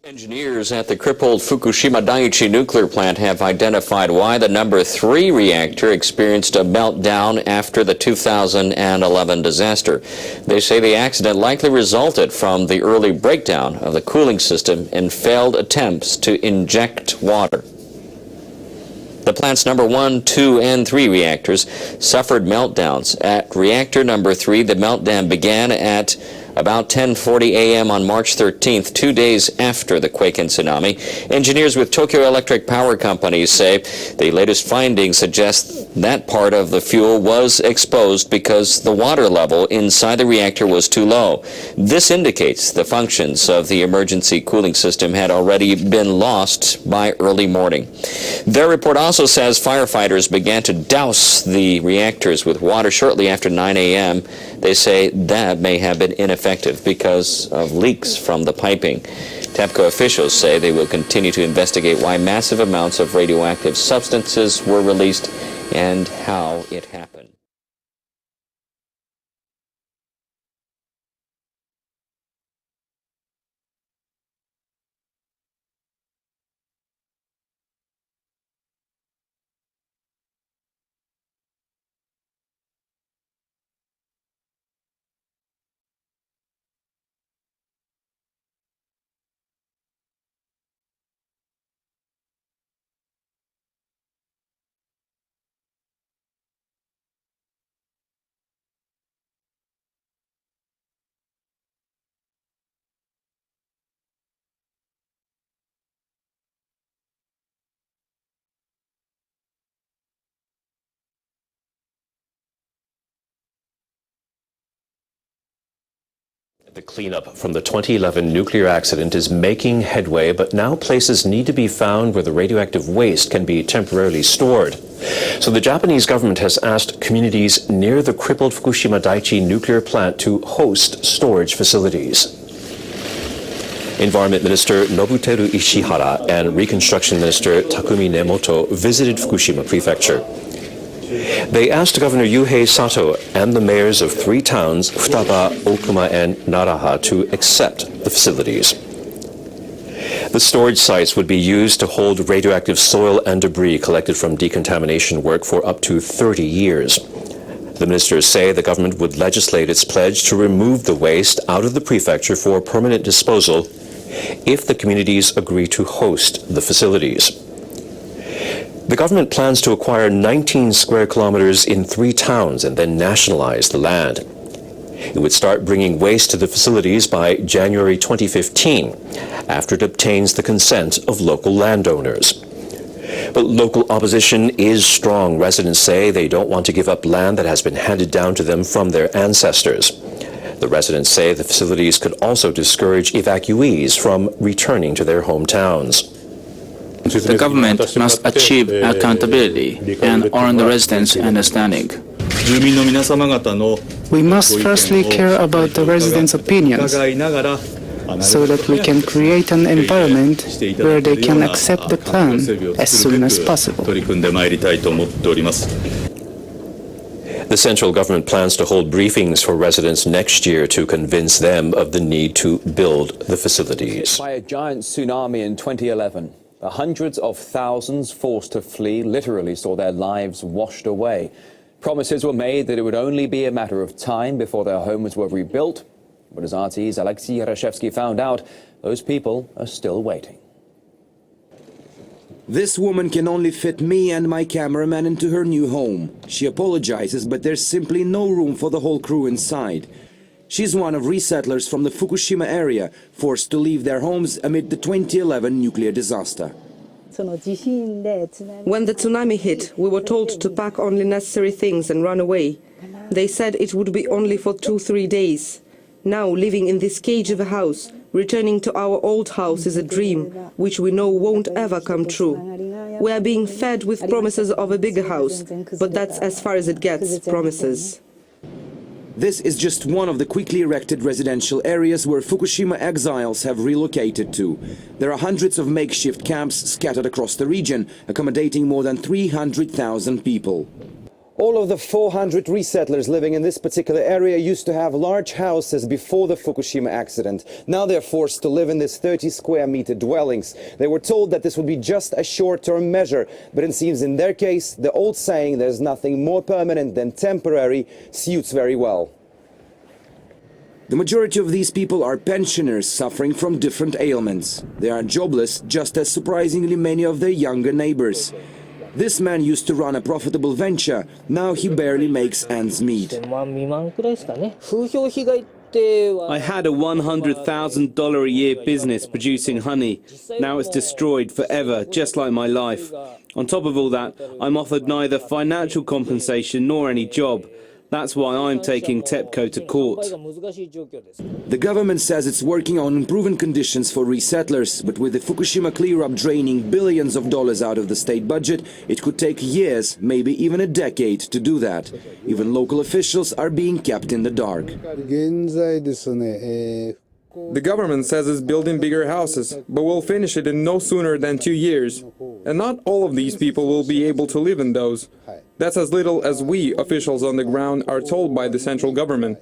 Engineers at the crippled Fukushima Daiichi nuclear plant have identified why the number 3 reactor experienced a meltdown after the 2011 disaster. They say the accident likely resulted from the early breakdown of the cooling system and failed attempts to inject water. The plant's number 1, 2, and 3 reactors suffered meltdowns. At reactor number 3, the meltdown began at about 10:40 a.m. on March 13th, 2 days after the quake and tsunami. Engineers with Tokyo Electric Power Company say the latest findings suggest that part of the fuel was exposed because the water level inside the reactor was too low. This indicates the functions of the emergency cooling system had already been lost by early morning. Their report also says firefighters began to douse the reactors with water shortly after 9 a.m. They say that may have been ineffective because of leaks from the piping. TEPCO officials say they will continue to investigate why massive amounts of radioactive substances were released and how it happened. The cleanup from the 2011 nuclear accident is making headway, but now places need to be found where the radioactive waste can be temporarily stored. So the Japanese government has asked communities near the crippled Fukushima Daiichi nuclear plant to host storage facilities. Environment Minister Nobuteru Ishihara and Reconstruction Minister Takumi Nemoto visited Fukushima Prefecture. They asked Governor Yuhei Sato and the mayors of 3 towns, Futaba, Okuma, and Naraha, to accept the facilities. The storage sites would be used to hold radioactive soil and debris collected from decontamination work for up to 30 years. The ministers say the government would legislate its pledge to remove the waste out of the prefecture for permanent disposal if the communities agree to host the facilities. The government plans to acquire 19 square kilometers in 3 towns and then nationalize the land. It would start bringing waste to the facilities by January 2015, after it obtains the consent of local landowners. But local opposition is strong. Residents say they don't want to give up land that has been handed down to them from their ancestors. The residents say the facilities could also discourage evacuees from returning to their hometowns. The government must achieve accountability and earn the residents' understanding. We must firstly care about the residents' opinions so that we can create an environment where they can accept the plan as soon as possible. The central government plans to hold briefings for residents next year to convince them of the need to build the facilities. By a giant tsunami in 2011. The hundreds of thousands forced to flee literally saw their lives washed away. Promises were made that it would only be a matter of time before their homes were rebuilt. But as RT's Alexei Yarashevsky found out, those people are still waiting. This woman can only fit me and my cameraman into her new home. She apologizes, but there's simply no room for the whole crew inside. She's one of resettlers from the Fukushima area, forced to leave their homes amid the 2011 nuclear disaster. When the tsunami hit, we were told to pack only necessary things and run away. They said it would be only for 2-3 days. Now, living in this cage of a house, returning to our old house is a dream, which we know won't ever come true. We are being fed with promises of a bigger house, but that's as far as it gets, promises. This is just one of the quickly erected residential areas where Fukushima exiles have relocated to. There are hundreds of makeshift camps scattered across the region, accommodating more than 300,000 people. All of the 400 resettlers living in this particular area used to have large houses before the Fukushima accident. Now they're forced to live in these 30 square meter dwellings. They were told that this would be just a short-term measure, but it seems in their case, the old saying there's nothing more permanent than temporary suits very well. The majority of these people are pensioners suffering from different ailments. They are jobless, just as surprisingly many of their younger neighbors. This man used to run a profitable venture. Now he barely makes ends meet. I had a $100,000 a year business producing honey. Now it's destroyed forever, just like my life. On top of all that, I'm offered neither financial compensation nor any job. That's why I'm taking TEPCO to court. The government says it's working on improving conditions for resettlers, but with the Fukushima clear-up draining billions of dollars out of the state budget, it could take years, maybe even a decade, to do that. Even local officials are being kept in the dark. The government says it's building bigger houses, but will finish it in no sooner than 2 years. And not all of these people will be able to live in those. That's as little as we, officials on the ground, are told by the central government.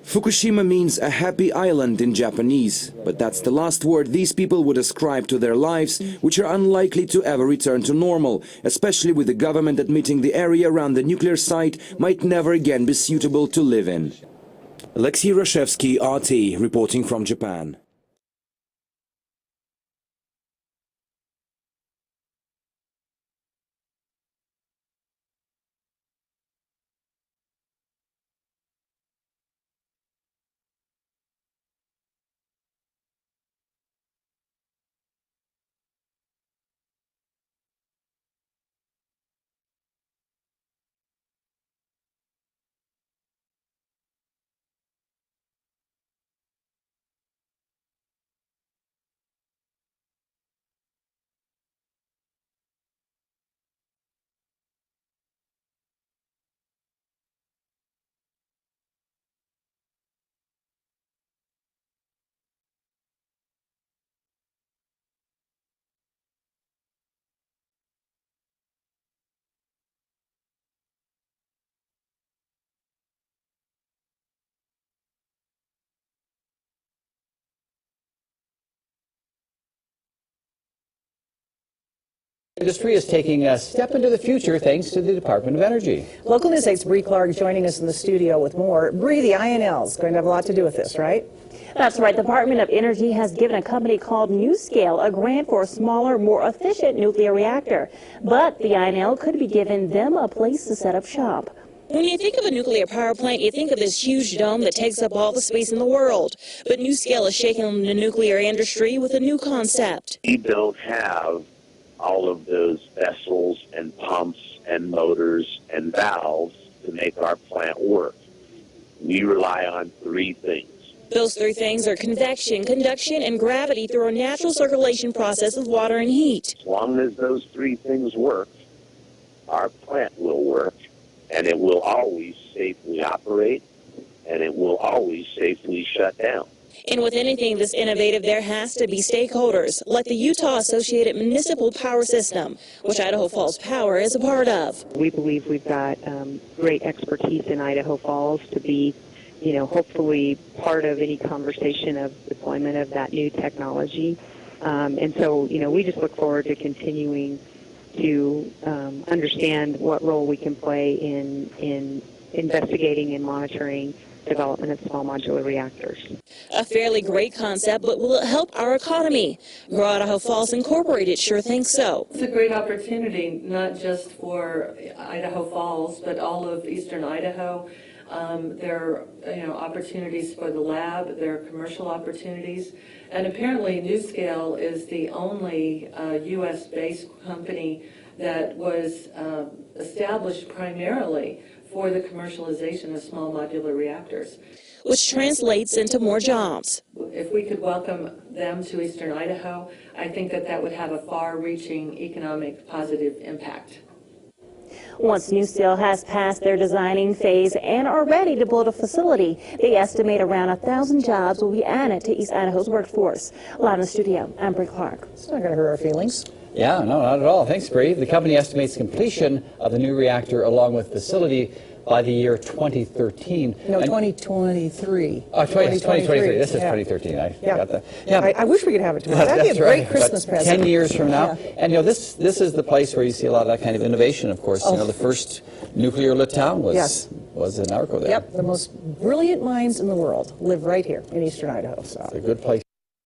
Fukushima means a happy island in Japanese, but that's the last word these people would ascribe to their lives, which are unlikely to ever return to normal, especially with the government admitting the area around the nuclear site might never again be suitable to live in. Alexei Rashevsky, RT, reporting from Japan. Industry is taking a step into the future thanks to the Department of Energy. Local News 8's Bree Clark joining us in the studio with more. Bree, the INL is going to have a lot to do with this, right? That's right. The Department of Energy has given a company called NuScale a grant for a smaller, more efficient nuclear reactor. But the INL could be giving them a place to set up shop. When you think of a nuclear power plant, you think of this huge dome that takes up all the space in the world. But NuScale is shaking the nuclear industry with a new concept. We don't have all of those vessels and pumps and motors and valves to make our plant work. We rely on three things. Those three things are convection, conduction, and gravity through a natural circulation process of water and heat. As long as those three things work, our plant will work, and it will always safely operate, and it will always safely shut down. And with anything this innovative, there has to be stakeholders, like the Utah Associated Municipal Power System, which Idaho Falls Power is a part of. We believe we've got great expertise in Idaho Falls to be, hopefully part of any conversation of deployment of that new technology. And so, we just look forward to continuing to understand what role we can play in investigating and monitoring development of small modular reactors. A fairly great concept, but will it help our economy? Grow Idaho Falls Incorporated sure thinks so. It's a great opportunity, not just for Idaho Falls, but all of eastern Idaho. There are opportunities for the lab, there are commercial opportunities, and apparently NuScale is the only U.S.-based company that was established primarily for the commercialization of small modular reactors. Which translates into more jobs. If we could welcome them to eastern Idaho, I think that would have a far-reaching economic positive impact. Once NuScale has passed their designing phase and are ready to build a facility, they estimate around 1,000 jobs will be added to East Idaho's workforce. Live in the studio, I'm Bree Clark. It's not going to hurt our feelings. Yeah, no, not at all. Thanks, Bree. The company estimates completion of the new reactor along with facility by the year 2013. No, 2023. Oh, 2023. This is 2013. I got that. Yeah. I wish we could have it tomorrow. That'd be a great Christmas present. 10 years from now. Yeah. And, this is the place where you see a lot of that kind of innovation, of course. The first nuclear lit town was in Arco there. Yep, the most brilliant minds in the world live right here in eastern Idaho. So. It's a good place